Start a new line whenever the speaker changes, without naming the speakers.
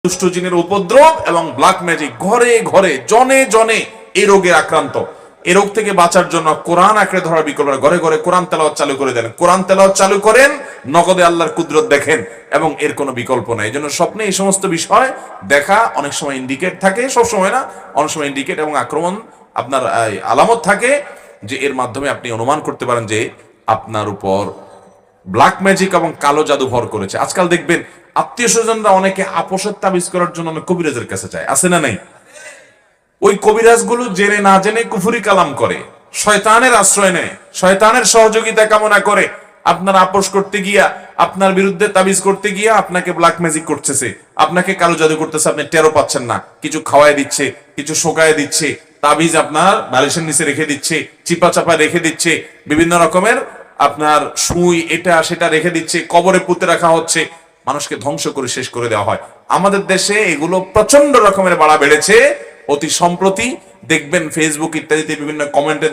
দুষ্ট জিনের উপদ্রব এবং ব্ল্যাক ম্যাজিক ঘরে ঘরে জনে জনে এই রোগে আক্রান্ত। এই রোগ থেকে বাঁচার জন্য কোরআন আঁকড়ে ধরার বিকল্প, ঘরে ঘরে কোরআন তেলাওয়াত চালু করে দেন, কোরআন তেলাওয়াত চালু করেন, নগদে আল্লাহর কুদরত দেখেন এবং এর কোনো বিকল্প নাই। এই জন্য স্বপ্নে এই সমস্ত বিষয় দেখা অনেক সময় ইন্ডিকেট থাকে, সব সময় না, অনেক সময় ইন্ডিকেট এবং আক্রমণ আপনার আলামত থাকে যে এর মাধ্যমে আপনি অনুমান করতে পারেন যে আপনার উপর ব্ল্যাক ম্যাজিক এবং কালো জাদু ভর করেছে। আজকাল দেখবেন আত্মীয় স্বজনরা অনেকে আপোষের তাবিজ করার জন্য অনেক কবিরাজের কাছে যায়, আছে না নাই? ওই কবিরাজ গুলো জেনে না জেনে কুফরি কালাম করে, শয়তানের আশ্রয় নেয়, শয়তানের সহযোগিতা কামনা করে। আপনার আপোষ করতে গিয়া, আপনার বিরুদ্ধে তাবিজ করতে গিয়া আপনাকে ব্ল্যাক ম্যাজিক করতেছে, আপনাকে কালো জাদু করতেছে, আপনি টেরও পাচ্ছেন না। কিছু খাওয়ায় দিচ্ছে, কিছু শোকায় দিচ্ছে, তাবিজ আপনার বালিশের নিচে রেখে দিচ্ছে, চিপা চাপা রেখে দিচ্ছে, বিভিন্ন রকমের আপনার সুই এটা সেটা রেখে দিচ্ছে, কবরে পুঁতে রাখা হচ্ছে, মানুষকে ধ্বংস করে শেষ করে দেওয়া হয়। আমাদের দেশে এগুলো প্রচন্ড রকমের বাড়া বেড়েছে। অতি সম্প্রতি দেখবেন ফেসবুক ইত্যাদিতে বিভিন্ন কমেন্টে